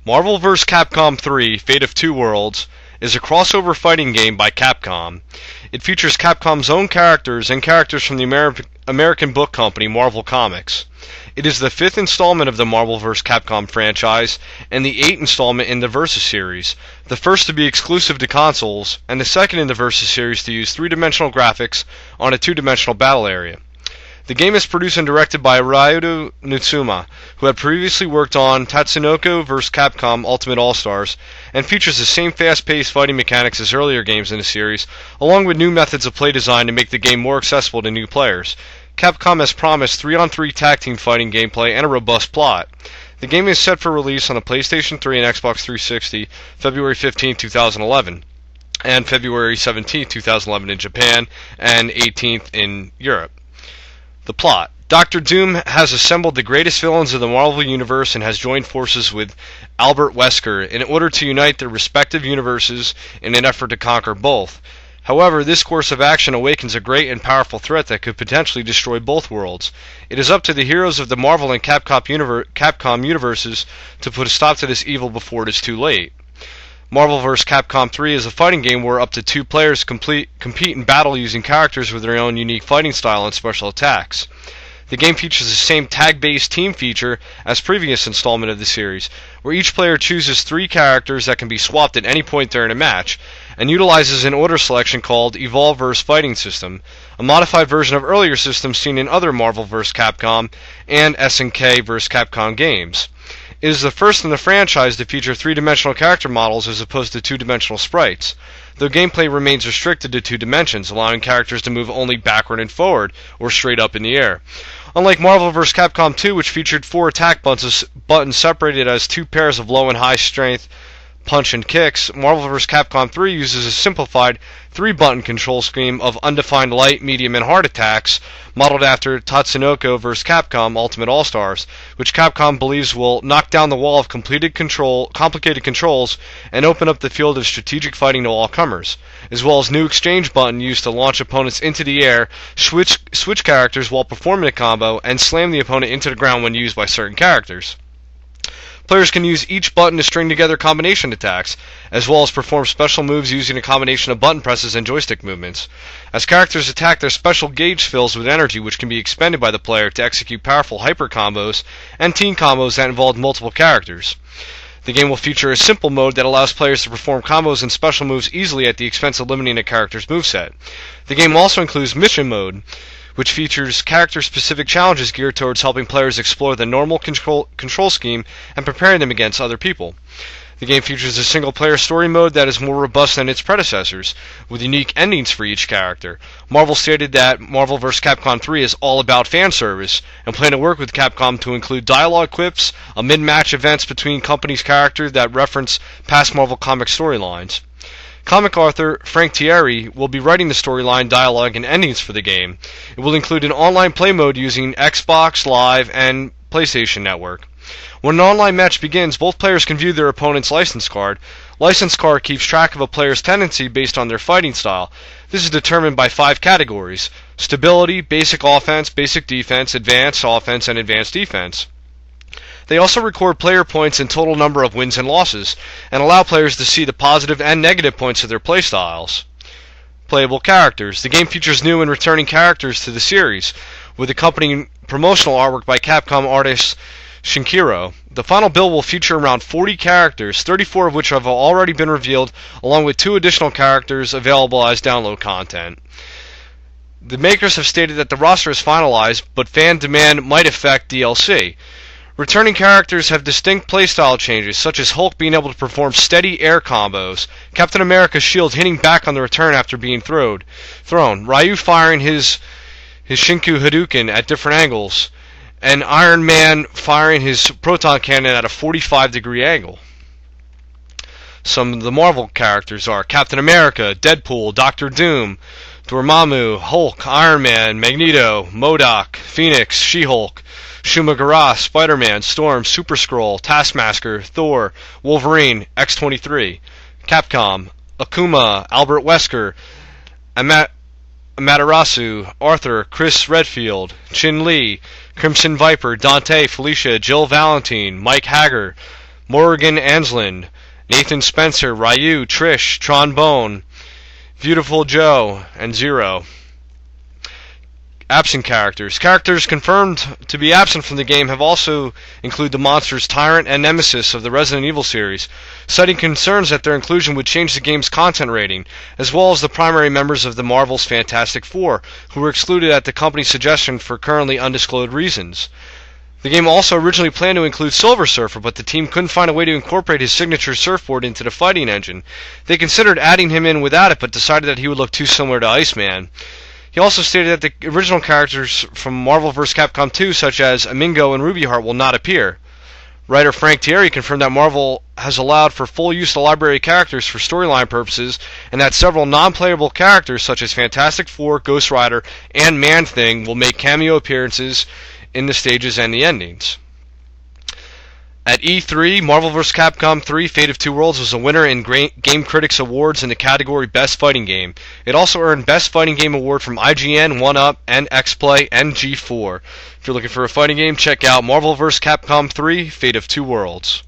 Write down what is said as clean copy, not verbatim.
Marvel vs. Capcom 3 Fate of Two Worlds is a crossover fighting game by Capcom. It features Capcom's own characters and characters from the American book company Marvel Comics. It is the fifth installment of the Marvel vs. Capcom franchise and the eighth installment in the Versus series, the first to be exclusive to consoles, and the second in the Versus series to use three-dimensional graphics on a two-dimensional battle area. The game is produced and directed by Ryuto Nutsuma, who had previously worked on Tatsunoko vs. Capcom Ultimate All-Stars, and features the same fast-paced fighting mechanics as earlier games in the series, along with new methods of play design to make the game more accessible to new players. Capcom has promised 3-on-3 tag team fighting gameplay and a robust plot. The game is set for release on the PlayStation 3 and Xbox 360 February 15, 2011, and February 17, 2011 in Japan, and 18th in Europe. The plot. Dr. Doom has assembled the greatest villains of the Marvel Universe and has joined forces with Albert Wesker in order to unite their respective universes in an effort to conquer both. However, this course of action awakens a great and powerful threat that could potentially destroy both worlds. It is up to the heroes of the Marvel and Capcom universes to put a stop to this evil before it is too late. Marvel vs. Capcom 3 is a fighting game where up to two players compete in battle using characters with their own unique fighting style and special attacks. The game features the same tag-based team feature as previous installment of the series, where each player chooses three characters that can be swapped at any point during a match, and utilizes an order selection called Evolve vs. Fighting System, a modified version of earlier systems seen in other Marvel vs. Capcom and SNK vs. Capcom games. It is the first in the franchise to feature three-dimensional character models as opposed to two-dimensional sprites, though gameplay remains restricted to two dimensions, allowing characters to move only backward and forward, or straight up in the air. Unlike Marvel vs. Capcom 2, which featured four attack buttons separated as two pairs of low and high strength punch and kicks, Marvel vs. Capcom 3 uses a simplified three-button control scheme of undefined light, medium, and hard attacks, modeled after Tatsunoko vs. Capcom Ultimate All-Stars, which Capcom believes will knock down the wall of complicated controls and open up the field of strategic fighting to all comers, as well as new exchange button used to launch opponents into the air, switch characters while performing a combo, and slam the opponent into the ground when used by certain characters. Players can use each button to string together combination attacks, as well as perform special moves using a combination of button presses and joystick movements. As characters attack, their special gauge fills with energy which can be expended by the player to execute powerful hyper combos and team combos that involve multiple characters. The game will feature a simple mode that allows players to perform combos and special moves easily at the expense of limiting a character's moveset. The game also includes Mission Mode, which features character-specific challenges geared towards helping players explore the normal control scheme and preparing them against other people. The game features a single-player story mode that is more robust than its predecessors, with unique endings for each character. Marvel stated that Marvel vs. Capcom 3 is all about fan service, and plan to work with Capcom to include dialogue quips, a mid-match events between companies' characters that reference past Marvel comic storylines. Comic author Frank Thierry will be writing the storyline, dialogue, and endings for the game. It will include an online play mode using Xbox Live and PlayStation Network. When an online match begins, both players can view their opponent's license card. License card keeps track of a player's tendency based on their fighting style. This is determined by 5 categories: stability, basic offense, basic defense, advanced offense, and advanced defense. They also record player points and total number of wins and losses, and allow players to see the positive and negative points of their playstyles. Playable characters. The game features new and returning characters to the series, with accompanying promotional artwork by Capcom artist Shinkiro. The final build will feature around 40 characters, 34 of which have already been revealed, along with 2 additional characters available as download content. The makers have stated that the roster is finalized, but fan demand might affect DLC. Returning characters have distinct playstyle changes, such as Hulk being able to perform steady air combos, Captain America's shield hitting back on the return after being thrown, Ryu firing his Shinku Hadouken at different angles, and Iron Man firing his proton cannon at a 45-degree angle. Some of the Marvel characters are Captain America, Deadpool, Dr. Doom, Dormammu, Hulk, Iron Man, Magneto, MODOK, Phoenix, She-Hulk, Shuma-Gorath, Spider-Man, Storm, Super-Skrull, Taskmaster, Thor, Wolverine, X-23. Capcom, Akuma, Albert Wesker, Amaterasu, Arthur, Chris Redfield, Chin Lee, Crimson Viper, Dante, Felicia, Jill Valentine, Mike Hager, Morgan Anslin, Nathan Spencer, Ryu, Trish, Trombone, Beautiful Joe, and Zero. Absent characters. Characters confirmed to be absent from the game have also include the monsters Tyrant and Nemesis of the Resident Evil series, citing concerns that their inclusion would change the game's content rating, as well as the primary members of the Marvel's Fantastic Four, who were excluded at the company's suggestion for currently undisclosed reasons. The game also originally planned to include Silver Surfer, but the team couldn't find a way to incorporate his signature surfboard into the fighting engine. They considered adding him in without it, but decided that he would look too similar to Iceman. He also stated that the original characters from Marvel vs. Capcom 2, such as Amingo and Ruby Heart, will not appear. Writer Frank Thierry confirmed that Marvel has allowed for full use of the library characters for storyline purposes, and that several non-playable characters such as Fantastic Four, Ghost Rider, and Man-Thing will make cameo appearances in the stages and the endings. At E3, Marvel vs. Capcom 3 Fate of Two Worlds was a winner in Game Critics Awards in the category Best Fighting Game. It also earned Best Fighting Game Award from IGN, 1UP, and XPlay, and G4. If you're looking for a fighting game, check out Marvel vs. Capcom 3 Fate of Two Worlds.